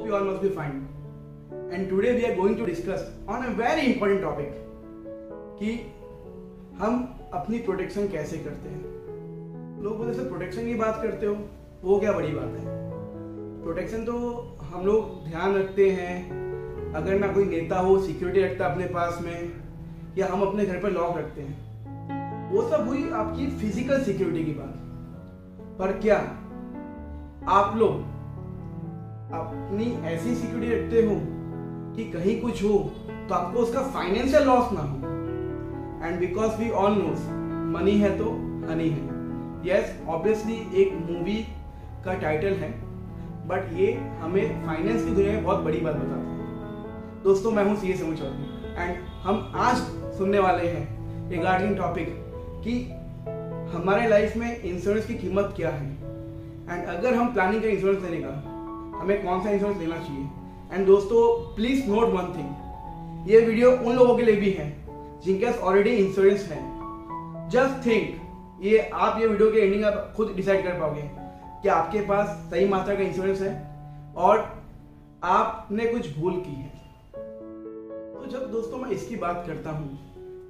hope you all must be fine. And today we are going to discuss on a very important topic कि हम अपनी protection कैसे करते हैं। लोग बोलते हैं प्रोटेक्शन की बात करते हो, वो क्या बड़ी बात है। प्रोटेक्शन तो हम लोग ध्यान रखते हैं, अगर ना कोई नेता हो सिक्योरिटी रखता अपने पास में, या हम अपने घर पर लॉक रखते हैं, वो सब हुई आपकी फिजिकल सिक्योरिटी की बात। पर क्या आप लोग अपनी ऐसी सिक्योरिटी रखते हो कि कहीं कुछ हो तो आपको उसका फाइनेंशियल लॉस ना हो। And because we all knows money है तो हनी है। यस, ऑब्वियसली एक मूवी का टाइटल है, बट ये हमें फाइनेंस की दुनिया में बहुत बड़ी बात बताता है। दोस्तों, मैं हूँ सीए समू चौधरी एंड हम आज सुनने वाले हैं रिगार्डिंग टॉपिक कि हमारे लाइफ में इंश्योरेंस की कीमत क्या है, एंड अगर हम प्लानिंग करें इंश्योरेंस लेने का, हमें कौन सा इंश्योरेंस लेना चाहिए। एंड दोस्तों, प्लीज नोट वन थिंग, ये वीडियो उन लोगों के लिए भी है जिनके पास ऑलरेडी इंश्योरेंस है। जस्ट थिंक, ये आप ये वीडियो के एंडिंग आप खुद डिसाइड कर पाओगे कि आपके पास सही मात्रा का इंश्योरेंस है और आपने कुछ भूल की है। तो जब दोस्तों मैं इसकी बात करता हूँ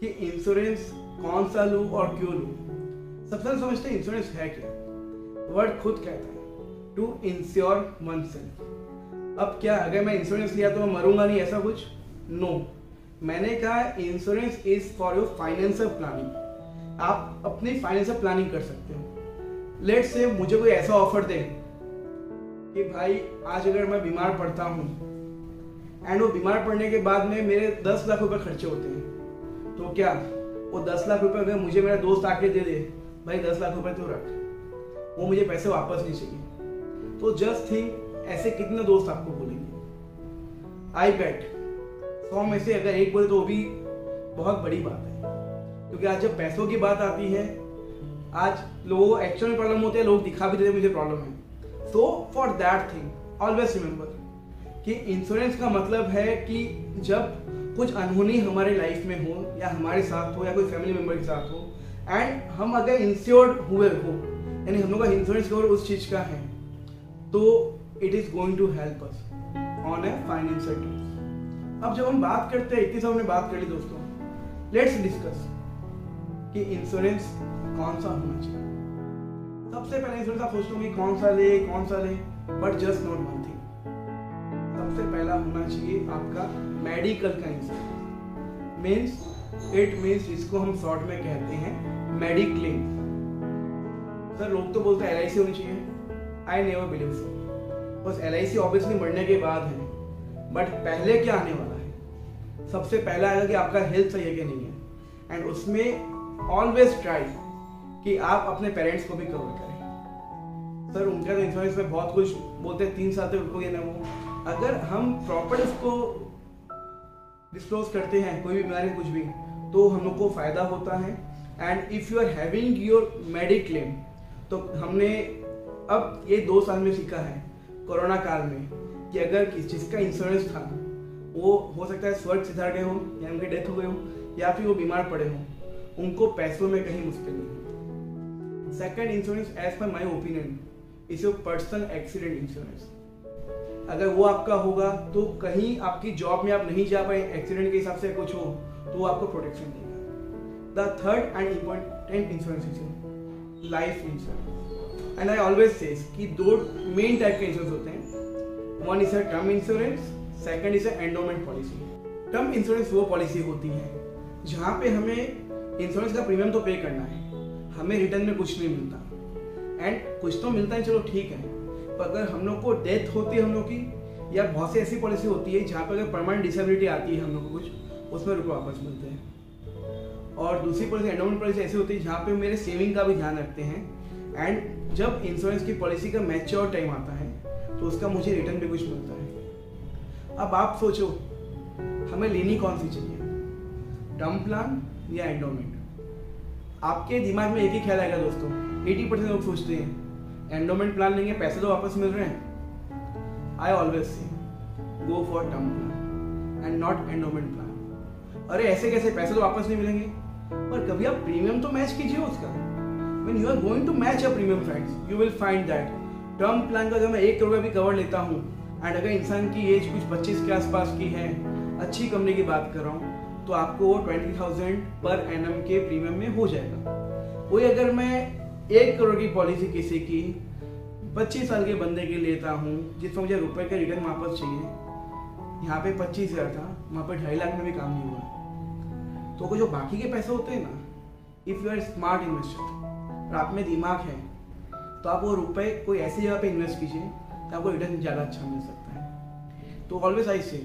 कि इंश्योरेंस कौन सा लूँ और क्यों लूँ, सबसे पहले समझते हैं इंश्योरेंस है क्या। वर्ड खुद कहता है टू इंश्योर वन सेल्फ। अब क्या अगर मैं इंश्योरेंस लिया तो मैं मरूंगा नहीं, ऐसा कुछ? नो, मैंने कहा insurance is for your financial planning. आप अपनी फाइनेंशियल प्लानिंग कर सकते हो। लेट्स से मुझे कोई ऐसा ऑफर दे कि भाई आज अगर मैं बीमार पड़ता हूँ एंड वो बीमार पड़ने के बाद में मेरे 10 लाख रुपए खर्चे होते हैं, तो क्या वो 10 लाख रुपए अगर मुझे मेरा दोस्त आके दे दे, भाई 10 लाख रुपए तो रख, वो मुझे पैसे वापस नहीं चाहिए, तो जस्ट थिंक ऐसे कितने दोस्त आपको बोलेंगे? आई बेट 100 में से अगर एक बोले तो वो भी बहुत बड़ी बात है। क्योंकि आज जब पैसों की बात आती है, आज लोगों को एक्चुअल में प्रॉब्लम होते हैं, लोग दिखा भी देते हैं मुझे प्रॉब्लम है। So for that thing always remember कि इंश्योरेंस का मतलब है कि जब कुछ अनहोनी हमारे लाइफ में हो या हमारे साथ हो या कोई फैमिली मेंबर के साथ हो, एंड हम अगर इंश्योर्ड हुए हो, यानी हम लोग का इंश्योरेंस कवर उस चीज का है, तो it is going to help us on a financial terms. अब जब हम बात करते हैं, इतनी सब हमने बात कर ली दोस्तों, लेट्स डिस्कस कि इंश्योरेंस कौन सा होना चाहिए। सबसे पहले इंश्योरेंस आप सोचते हो कौन सा ले, but just note one thing, सबसे पहला होना चाहिए आपका मेडिकल का इंश्योरेंस। मीन्स जिसको हम शॉर्ट में कहते हैं मेडिक्लेम। सर लोग तो बोलते हैं LIC होनी चाहिए, आई नेवर बिलीव सो। बस LIC ऑब्वियसली बढ़ने के बाद है, बट पहले क्या आने वाला है? सबसे पहला आएगा कि आपका हेल्थ सही है कि नहीं है, एंड उसमें ऑलवेज ट्राई कि आप अपने पेरेंट्स को भी कवर करें। सर उनका तो इंश्योरेंस में बहुत कुछ बोलते हैं, 3 साल तक उनको ये ना वो, अगर हम प्रॉपर उसको डिस्क्लोज करते हैं कोई भी बीमारी कुछ भी, तो हम लोग को फायदा होता है। And if you are having your mediclaim, तो हमने अब ये 2 साल में सीखा है कोरोना काल में कि अगर जिसका इंश्योरेंस था वो हो सकता है स्वर्ग सिधार गए हो या उनकी डेथ हो गई हो या फिर वो बीमार पड़े हो, उनको पैसों में कहीं मुश्किल नहीं। Second insurance as per my opinion is your personal accident insurance. अगर वो आपका होगा तो कहीं आपकी जॉब में आप नहीं जा पाए, एक्सीडेंट के हिसाब से कुछ हो, तो वो आपको प्रोटेक्शन देगा। The third and important insurance is life insurance. And I always say कि 2 मेन टाइप के इंश्योरेंस होते हैं। One is a term insurance, second is a endowment policy. Term insurance वो पॉलिसी होती है जहां पे हमें इंश्योरेंस का प्रीमियम तो पे करना है, हमें रिटर्न में कुछ नहीं मिलता। एंड कुछ तो मिलता है, चलो ठीक है, पर अगर हम लोग को डेथ होती है हम लोग की, या बहुत सी ऐसी पॉलिसी होती है जहाँ पर अगर परमानेंट डिसेबिलिटी आती है हम लोग को कुछ, उसमें रुपये वापस मिलते हैं। और दूसरी पॉलिसी एंडोमेंट पॉलिसी ऐसी होती है जहाँ पे मेरे सेविंग का भी ध्यान रखते हैं, एंड जब इंश्योरेंस की पॉलिसी का मैच्योर टाइम आता है तो उसका मुझे रिटर्न भी कुछ मिलता है। अब आप सोचो हमें लेनी कौन सी चाहिए, टर्म प्लान या एंडोमेंट? आपके दिमाग में एक ही ख्याल आएगा दोस्तों, 80% लोग सोचते हैं एंडोमेंट प्लान लेंगे पैसे तो वापस मिल रहे हैं। I always say go for term plan and not endowment plan. अरे ऐसे कैसे, पैसे तो वापस नहीं मिलेंगे, पर कभी आप प्रीमियम तो मैच कीजिए उसका। When you are going to match a premium, friends, you will find that term plan का अगर मैं 1 करोड़ भी कवर लेता हूँ एंड अगर इंसान की एज कुछ 25 के आसपास की है, अच्छी कंपनी की बात कर रहा हूँ, तो आपको 20,000 पर एनम के प्रीमियम में हो जाएगा। वही अगर मैं 1 करोड़ की पॉलिसी किसी की 25 साल के बंदे के लेता हूँ, जिसमें मुझे रुपए का रिटर्न वापस चाहिए, यहाँ पे 25,000 था, वहाँ पे 2.5 लाख में भी काम नहीं हुआ। तो जो बाकी के पैसे होते हैं ना, if you are smart investor और आप में दिमाग है, तो आप वो रुपए कोई ऐसी जगह पे इन्वेस्ट कीजिए तो आपको रिटर्न ज़्यादा अच्छा मिल सकता है। तो ऑलवेज आई से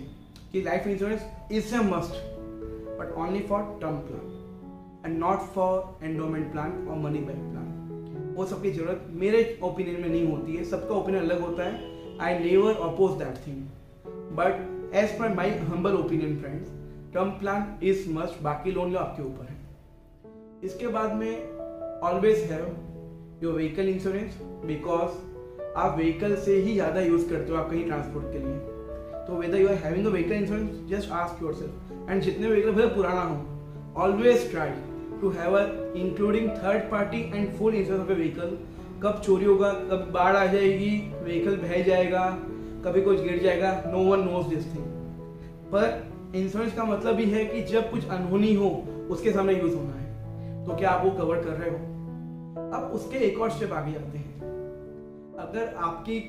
कि life insurance is a must, but only for term plan and not for endowment plan और मनी बैक प्लान। वो सबकी जरूरत मेरे ओपिनियन में नहीं होती है, सबका ओपिनियन अलग होता है। I never oppose that thing, but as per my humble opinion friends, term plan is must, बाकी लोन लो आपके ऊपर है। इसके बाद में always have your vehicle insurance, because आप व्हीकल से ही ज़्यादा यूज़ करते हो आप कहीं ट्रांसपोर्ट के लिए। तो whether you are having a vehicle insurance, just ask yourself, and जितने व्हीकल भले पुराना हो, always try to have a including third party and full insurance of a vehicle. कब चोरी होगा, कब बाढ़ आ जाएगी, व्हीकल बह जाएगा, कभी कुछ गिर जाएगा, no one knows this thing. पर इंश्योरेंस का मतलब ही है कि जब कुछ अनहोनी हो उसके सामने यूज होना है। तो क्या आप वो कवर कर रहे हो? अब उसके एक और स्टेप आगे जाते हैं। अगर आपकी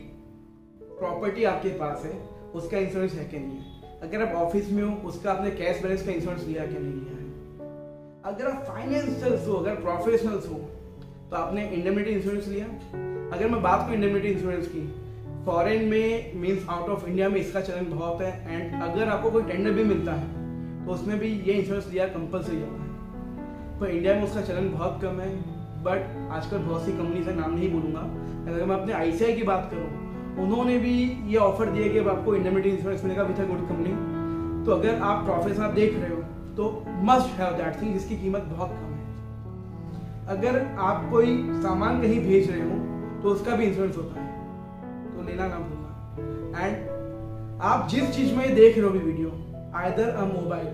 प्रॉपर्टी आपके पास है, उसका इंश्योरेंस है कि नहीं है? अगर आप ऑफिस में हो, उसका आपने कैश बैलेंस का इंश्योरेंस लिया कि नहीं लिया है? अगर आप फाइनेंशियल्स हो, अगर प्रोफेशनल्स हो, तो आपने इंडेमनिटी इंश्योरेंस लिया? अगर मैं बात करूं इंडेमनिटी इंश्योरेंस की, फॉरेन में मीन्स आउट ऑफ इंडिया में इसका चलन बहुत है, एंड अगर आपको कोई टेंडर भी मिलता है तो उसमें भी ये इंश्योरेंस लिया कंपलसरी जाता है। पर इंडिया में उसका चलन बहुत कम है, बट आजकल बहुत सी कंपनीज है, नाम नहीं बोलूँगा। अगर मैं अपने ICICI की बात करूँ, उन्होंने भी ये ऑफर दिया कि अब आपको इंडेमनिटी इंश्योरेंस मिलेगा विथ अ गुड कंपनी। तो अगर आप प्रोफेशनल आप देख रहे हो तो मस्ट हैव दैट थिंग, जिसकी कीमत बहुत कम है। अगर आप कोई सामान कहीं भेज रहे हो तो उसका भी इंश्योरेंस होता है, तो लेना ना भूलना। एंड आप जिस चीज में देख रहे हो भी वीडियो, आइदर अ मोबाइल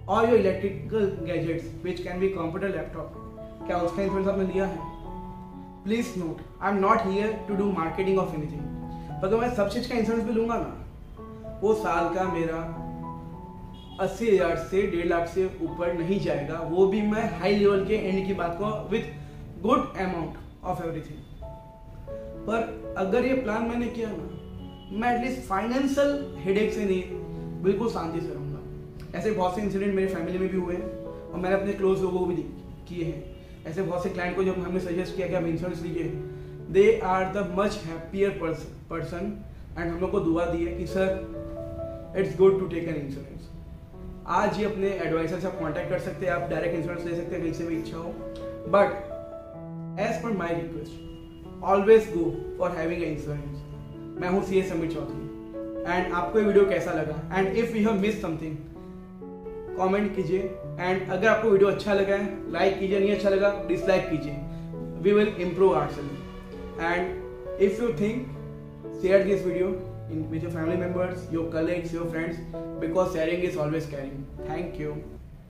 और your electrical gadgets which can be computer, laptop, क्या उसका इंश्योरेंस आपने लिया है? Please note, I am not here to do marketing of anything. अगर मैं सब चीज का इंश्योरेंस भी लूंगा ना, वो साल का मेरा 80,000 से 1.5 लाख से ऊपर नहीं जाएगा, वो भी मैं हाई लेवल के एंड की बात को with good amount of everything. पर अगर ये प्लान मैंने किया ना, मैं एटलीस्ट फाइनेंशियल हेडेक से नहीं, बिल्कुल शांति से रहूंगा। ऐसे बहुत से इंसिडेंट मेरे फैमिली में भी हुए हैं और मैंने अपने क्लोज लोगों को भी किए हैं। ऐसे बहुत से क्लाइंट को जब हमने सजेस्ट किया कि आप इंश्योरेंस लीजिए, they are the much happier person, and हम लोग को दुआ दी है कि sir it's good to take an insurance. आज ही अपने एडवाइजर से आप कॉन्टैक्ट कर सकते हैं, आप डायरेक्ट इंश्योरेंस ले सकते हैं कहीं से भी इच्छा हो, but as per my request always go for having a insurance. मैं हूँ CA समीर चौधरी, एंड आपको ये वीडियो कैसा लगा, and if you have miss something comment कीजिए, एंड अगर आपको वीडियो अच्छा लगा है लाइक कीजिए, नहीं अच्छा लगा डिसलाइक कीजिए। We will improve ourselves, and if you think share this video with your family members, your colleagues, your friends, because sharing is always caring. Thank you.